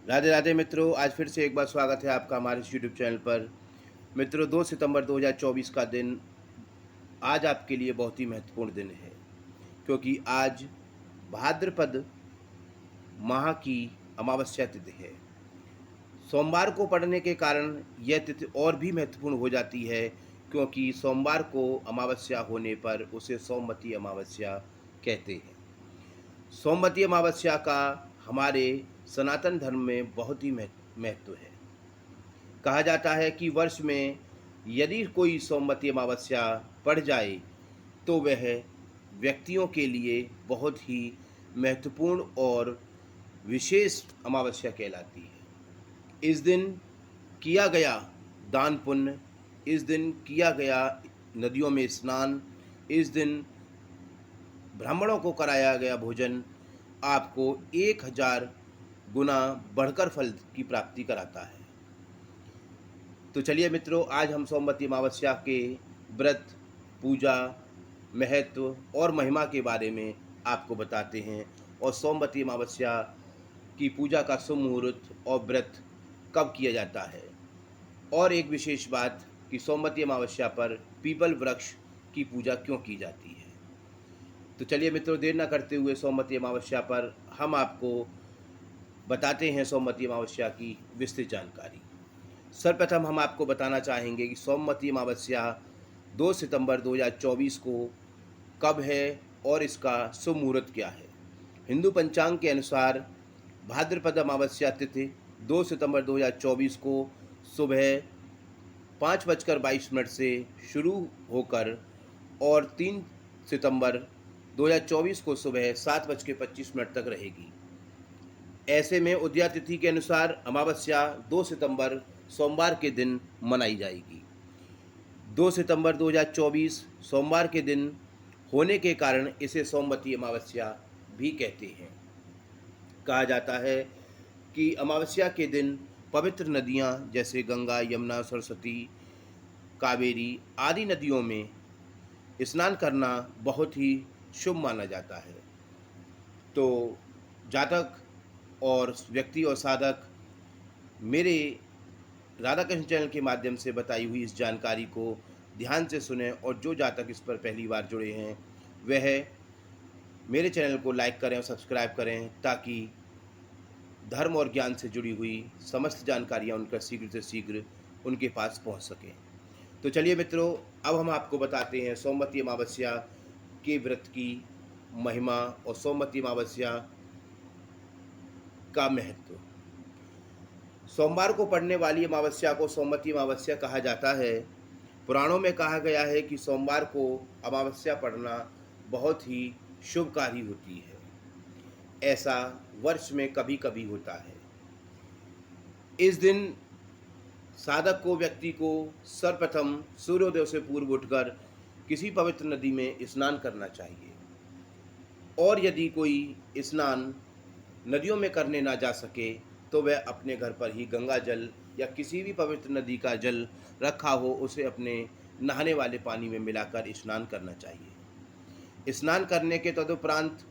राधे राधे मित्रों, आज फिर से एक बार स्वागत है आपका हमारे इस यूट्यूब चैनल पर। मित्रों, 2 सितंबर 2024 का दिन आज आपके लिए बहुत ही महत्वपूर्ण दिन है, क्योंकि आज भाद्रपद माह की अमावस्या तिथि है। सोमवार को पड़ने के कारण यह तिथि और भी महत्वपूर्ण हो जाती है, क्योंकि सोमवार को अमावस्या होने पर उसे सोमवती अमावस्या कहते हैं। सोमवती अमावस्या का हमारे सनातन धर्म में बहुत ही महत्व है। कहा जाता है कि वर्ष में यदि कोई सोमवती अमावस्या पड़ जाए तो वह व्यक्तियों के लिए बहुत ही महत्वपूर्ण और विशेष अमावस्या कहलाती है। इस दिन किया गया दान पुण्य, इस दिन किया गया नदियों में स्नान, इस दिन ब्राह्मणों को कराया गया भोजन आपको 1000 गुना बढ़कर फल की प्राप्ति कराता है। तो चलिए मित्रों, आज हम सोमवती अमावस्या के व्रत, पूजा, महत्व और महिमा के बारे में आपको बताते हैं और सोमवती अमावस्या की पूजा का शुभ मुहूर्त और व्रत कब किया जाता है। और एक विशेष बात कि सोमवती अमावस्या पर पीपल वृक्ष की पूजा क्यों की जाती है। तो चलिए मित्रों, देर न करते हुए सोमवती अमावस्या पर हम आपको बताते हैं सोमवती अमावस्या की विस्तृत जानकारी। सर्वप्रथम हम आपको बताना चाहेंगे कि सोमवती अमावस्या 2 सितंबर 2024 को कब है और इसका शुभ मुहूर्त क्या है। हिंदू पंचांग के अनुसार भाद्रपद अमावस्या तिथि 2 सितंबर 2024 को सुबह 5:22 से शुरू होकर और 3 सितंबर 2024 को सुबह 7:25 तक रहेगी। ऐसे में उदया तिथि के अनुसार अमावस्या 2 सितंबर सोमवार के दिन मनाई जाएगी। 2 सितंबर 2024 सोमवार के दिन होने के कारण इसे सोमवती अमावस्या भी कहते हैं। कहा जाता है कि अमावस्या के दिन पवित्र नदियां जैसे गंगा, यमुना, सरस्वती, कावेरी आदि नदियों में स्नान करना बहुत ही शुभ माना जाता है। तो जातक और व्यक्ति और साधक मेरे राधा कृष्ण चैनल के माध्यम से बताई हुई इस जानकारी को ध्यान से सुनें और जो जातक इस पर पहली बार जुड़े हैं वह मेरे चैनल को लाइक करें और सब्सक्राइब करें, ताकि धर्म और ज्ञान से जुड़ी हुई समस्त जानकारियाँ उनका शीघ्र से शीघ्र उनके पास पहुंच सकें। तो चलिए मित्रों, अब हम आपको बताते हैं सोमवती अमावस्या के व्रत की महिमा और सोमवती अमावस्या का महत्व। सोमवार को पड़ने वाली अमावस्या को सोमवती अमावस्या कहा जाता है। पुराणों में कहा गया है कि सोमवार को अमावस्या पड़ना बहुत ही शुभकारी होती है। ऐसा वर्ष में कभी कभी होता है। इस दिन साधक को, व्यक्ति को सर्वप्रथम सूर्योदय से पूर्व उठकर किसी पवित्र नदी में स्नान करना चाहिए। और यदि कोई स्नान नदियों में करने ना जा सके तो वह अपने घर पर ही गंगा जल या किसी भी पवित्र नदी का जल रखा हो उसे अपने नहाने वाले पानी में मिलाकर स्नान करना चाहिए। स्नान करने के तदुपरांत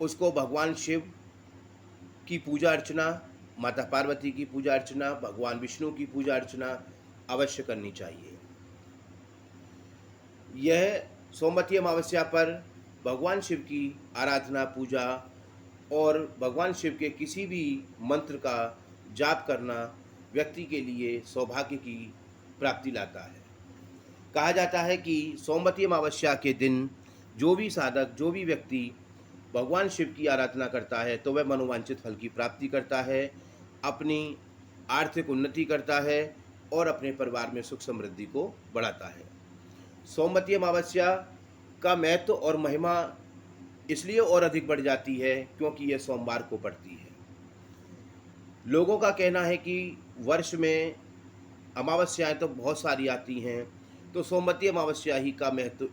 उसको भगवान शिव की पूजा अर्चना, माता पार्वती की पूजा अर्चना, भगवान विष्णु की पूजा अर्चना अवश्य करनी चाहिए। यह सोमवती अमावस्या पर भगवान शिव की आराधना, पूजा और भगवान शिव के किसी भी मंत्र का जाप करना व्यक्ति के लिए सौभाग्य की प्राप्ति लाता है। कहा जाता है कि सोमवती अमावस्या के दिन जो भी साधक, जो भी व्यक्ति भगवान शिव की आराधना करता है तो वह मनोवांछित फल की प्राप्ति करता है, अपनी आर्थिक उन्नति करता है और अपने परिवार में सुख समृद्धि को बढ़ाता है। सोमवती अमावस्या का महत्व और महिमा इसलिए और अधिक बढ़ जाती है क्योंकि यह सोमवार को पड़ती है। लोगों का कहना है कि वर्ष में अमावस्याएं तो बहुत सारी आती हैं, तो सोमवती अमावस्या ही का महत्व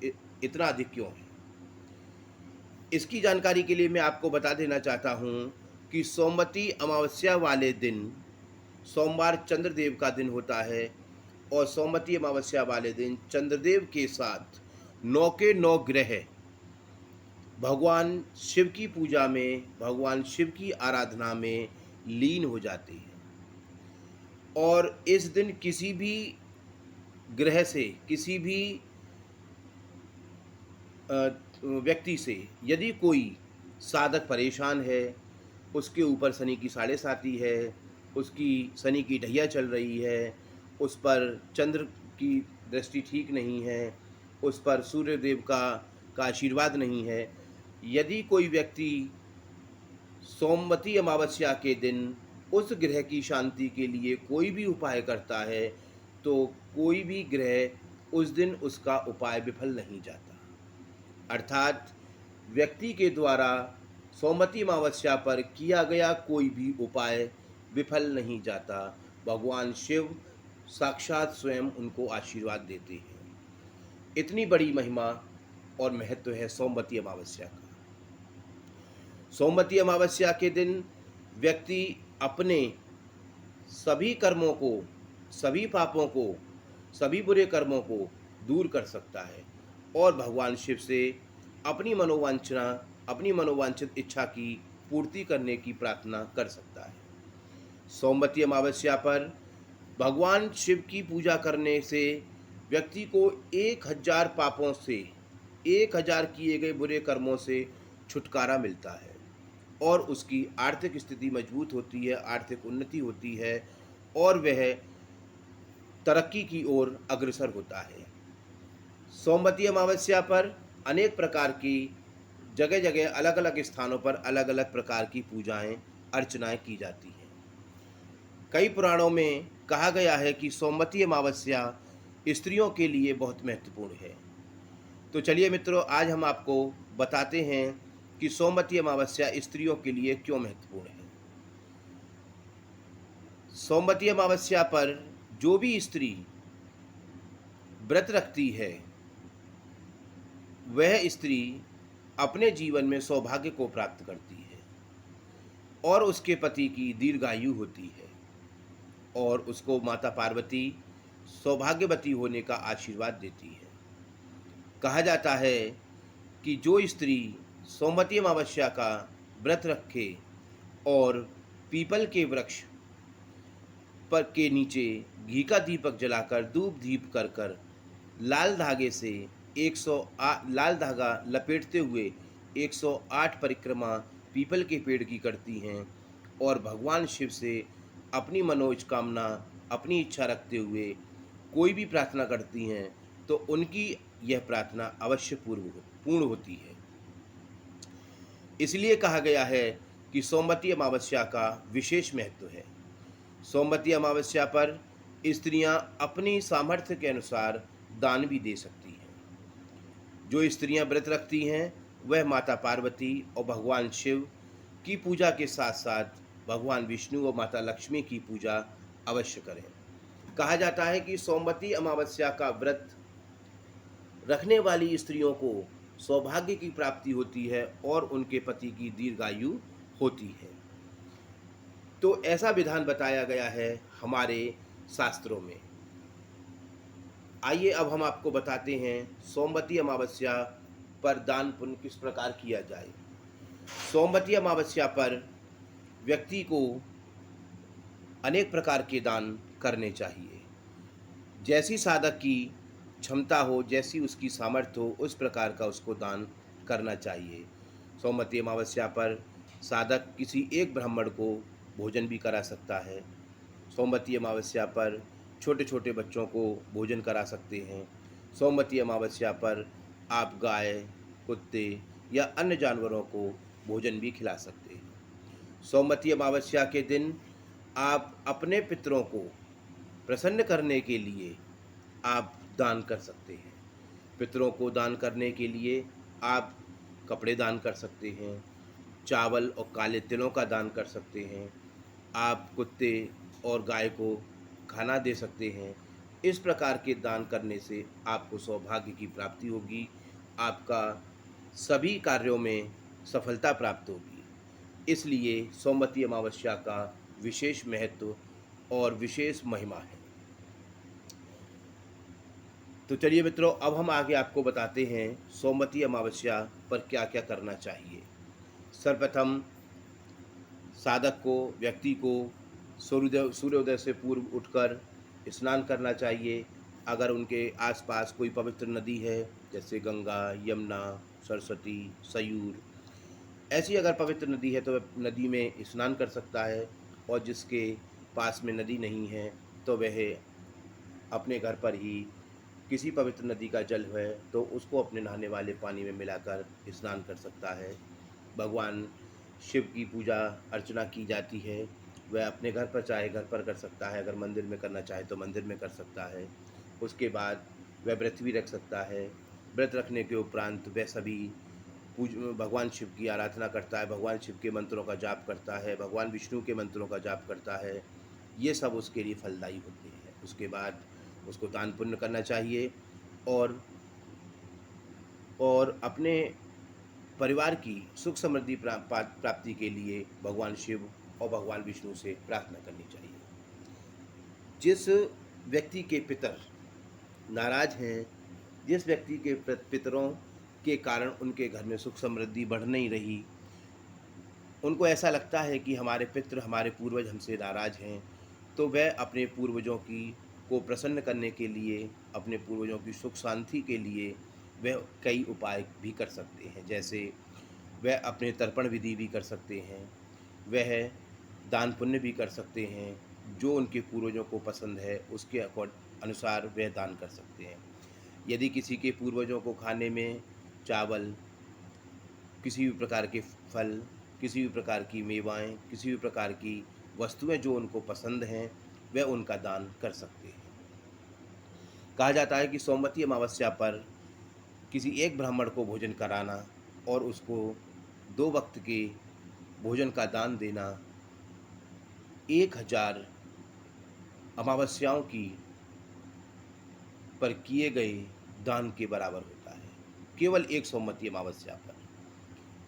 इतना अधिक क्यों है। इसकी जानकारी के लिए मैं आपको बता देना चाहता हूँ कि सोमवती अमावस्या वाले दिन सोमवार चंद्रदेव का दिन होता है और सोमवती अमावस्या वाले दिन चंद्रदेव के साथ 9 के 9 ग्रह भगवान शिव की पूजा में, भगवान शिव की आराधना में लीन हो जाते हैं। और इस दिन किसी भी ग्रह से, किसी भी व्यक्ति से यदि कोई साधक परेशान है, उसके ऊपर शनि की साढ़े साती है, उसकी शनि की ढैया चल रही है, उस पर चंद्र की दृष्टि ठीक नहीं है, उस पर सूर्यदेव का आशीर्वाद नहीं है, यदि कोई व्यक्ति सोमवती अमावस्या के दिन उस ग्रह की शांति के लिए कोई भी उपाय करता है, तो कोई भी ग्रह उस दिन उसका उपाय विफल नहीं जाता। अर्थात व्यक्ति के द्वारा सोमवती अमावस्या पर किया गया कोई भी उपाय विफल नहीं जाता। भगवान शिव साक्षात स्वयं उनको आशीर्वाद देते हैं। इतनी बड़ी महिमा और महत्व है सोमवती अमावस्या का। सोमवती अमावस्या के दिन व्यक्ति अपने सभी कर्मों को, सभी पापों को, सभी बुरे कर्मों को दूर कर सकता है और भगवान शिव से अपनी मनोवांछित इच्छा की पूर्ति करने की प्रार्थना कर सकता है। सोमवती अमावस्या पर भगवान शिव की पूजा करने से व्यक्ति को 1000 पापों से, 1000 किए गए बुरे कर्मों से छुटकारा मिलता है और उसकी आर्थिक स्थिति मजबूत होती है, आर्थिक उन्नति होती है और वह तरक्की की ओर अग्रसर होता है। सोमवती अमावस्या पर अनेक प्रकार की जगह जगह अलग अलग स्थानों पर अलग अलग प्रकार की पूजाएं अर्चनाएं की जाती हैं। कई पुराणों में कहा गया है कि सोमवती अमावस्या स्त्रियों के लिए बहुत महत्वपूर्ण है। तो चलिए मित्रों, आज हम आपको बताते हैं कि सोमवती अमावस्या स्त्रियों के लिए क्यों महत्वपूर्ण है। सोमवती अमावस्या पर जो भी स्त्री व्रत रखती है, वह स्त्री अपने जीवन में सौभाग्य को प्राप्त करती है और उसके पति की दीर्घायु होती है और उसको माता पार्वती सौभाग्यवती होने का आशीर्वाद देती है। कहा जाता है कि जो स्त्री सोमवती अमावस्या का व्रत रखे और पीपल के वृक्ष पर के नीचे घी का दीपक जलाकर धूप दीप कर कर लाल धागे से 108 लाल धागा लपेटते हुए 108 परिक्रमा पीपल के पेड़ की करती हैं और भगवान शिव से अपनी मनोकामना, अपनी इच्छा रखते हुए कोई भी प्रार्थना करती हैं, तो उनकी यह प्रार्थना अवश्य पूर्ण होती है। इसलिए कहा गया है कि सोमवती अमावस्या का विशेष महत्व है। सोमवती अमावस्या पर स्त्रियां अपनी सामर्थ्य के अनुसार दान भी दे सकती हैं। जो स्त्रियां व्रत रखती हैं, वह माता पार्वती और भगवान शिव की पूजा के साथ साथ भगवान विष्णु और माता लक्ष्मी की पूजा अवश्य करें। कहा जाता है कि सोमवती अमावस्या का व्रत रखने वाली स्त्रियों को सौभाग्य की प्राप्ति होती है और उनके पति की दीर्घायु होती है। तो ऐसा विधान बताया गया है हमारे शास्त्रों में। आइए अब हम आपको बताते हैं सोमवती अमावस्या पर दान पुण्य किस प्रकार किया जाए। सोमवती अमावस्या पर व्यक्ति को अनेक प्रकार के दान करने चाहिए। जैसी साधक की क्षमता हो, जैसी उसकी सामर्थ्य हो, उस प्रकार का उसको दान करना चाहिए। सोमवती अमावस्या पर साधक किसी एक ब्राह्मण को भोजन भी करा सकता है। सोमवती अमावस्या पर छोटे छोटे बच्चों को भोजन करा सकते हैं। सोमवती अमावस्या पर आप गाय, कुत्ते या अन्य जानवरों को भोजन भी खिला सकते हैं। सोमवती अमावस्या के दिन आप अपने पितरों को प्रसन्न करने के लिए आप दान कर सकते हैं। पितरों को दान करने के लिए आप कपड़े दान कर सकते हैं, चावल और काले तिलों का दान कर सकते हैं, आप कुत्ते और गाय को खाना दे सकते हैं। इस प्रकार के दान करने से आपको सौभाग्य की प्राप्ति होगी, आपका सभी कार्यों में सफलता प्राप्त होगी। इसलिए सोमवती अमावस्या का विशेष महत्व और विशेष महिमा है। तो चलिए मित्रों, अब हम आगे आपको बताते हैं सोमवती अमावस्या पर क्या क्या करना चाहिए। सर्वप्रथम साधक को, व्यक्ति को सूर्योदय से पूर्व उठकर स्नान करना चाहिए। अगर उनके आसपास कोई पवित्र नदी है, जैसे गंगा, यमुना, सरस्वती, सयूर, ऐसी अगर पवित्र नदी है तो वह नदी में स्नान कर सकता है। और जिसके पास में नदी नहीं है तो वह अपने घर पर ही किसी पवित्र नदी का जल है तो उसको अपने नहाने वाले पानी में मिलाकर स्नान कर सकता है। भगवान शिव की पूजा अर्चना की जाती है, वह अपने घर पर चाहे घर पर कर सकता है, अगर मंदिर में करना चाहे तो मंदिर में कर सकता है। उसके बाद वह व्रत भी रख सकता है। व्रत रखने के उपरांत वह सभी भगवान शिव की आराधना करता है, भगवान शिव के मंत्रों का जाप करता है, भगवान विष्णु के मंत्रों का जाप करता है। ये सब उसके लिए फलदायी होते हैं। उसके बाद उसको दान पुण्य करना चाहिए और अपने परिवार की सुख समृद्धि प्राप्ति के लिए भगवान शिव और भगवान विष्णु से प्रार्थना करनी चाहिए। जिस व्यक्ति के पितर नाराज हैं, जिस व्यक्ति के पितरों के कारण उनके घर में सुख समृद्धि बढ़ नहीं रही, उनको ऐसा लगता है कि हमारे पितृ, हमारे पूर्वज हमसे नाराज हैं, तो वह अपने पूर्वजों की को प्रसन्न करने के लिए, अपने पूर्वजों की सुख शांति के लिए वह कई उपाय भी कर सकते हैं। जैसे वह अपने तर्पण विधि भी कर सकते हैं, वह दान पुण्य भी कर सकते हैं, जो उनके पूर्वजों को पसंद है उसके अनुसार वह दान कर सकते हैं। यदि किसी के पूर्वजों को खाने में चावल, किसी भी प्रकार के फल, किसी भी प्रकार की मेवाएँ, किसी भी प्रकार की वस्तुएँ जो उनको पसंद हैं, वह उनका दान कर सकते हैं। कहा जाता है कि सोमवती अमावस्या पर किसी एक ब्राह्मण को भोजन कराना और उसको 2 वक्त के भोजन का दान देना 1000 अमावस्याओं की पर किए गए दान के बराबर होता है। केवल एक सोमवती अमावस्या पर,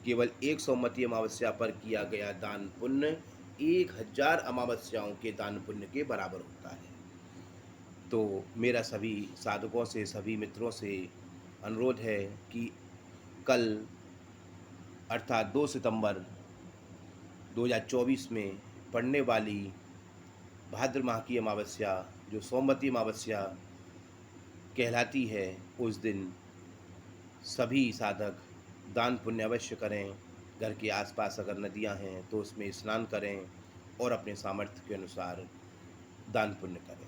केवल एक सोमवती अमावस्या पर किया गया दान पुण्य 1000 अमावस्याओं के दान पुण्य के बराबर होता है। तो मेरा सभी साधकों से, सभी मित्रों से अनुरोध है कि कल अर्थात 2 सितंबर 2024 में पड़ने वाली भाद्र माह की अमावस्या, जो सोमवती अमावस्या कहलाती है, उस दिन सभी साधक दान पुण्य अवश्य करें। घर के आसपास अगर नदियां हैं तो उसमें स्नान करें और अपने सामर्थ्य के अनुसार दान पुण्य करें।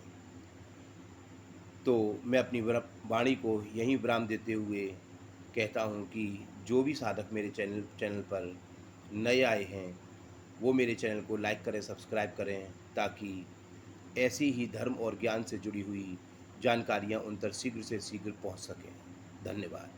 तो मैं अपनी वाणी को यहीं विराम देते हुए कहता हूँ कि जो भी साधक मेरे चैनल पर नए आए हैं वो मेरे चैनल को लाइक करें, सब्सक्राइब करें, ताकि ऐसी ही धर्म और ज्ञान से जुड़ी हुई जानकारियाँ उन तक शीघ्र से शीघ्र पहुँच सकें। धन्यवाद।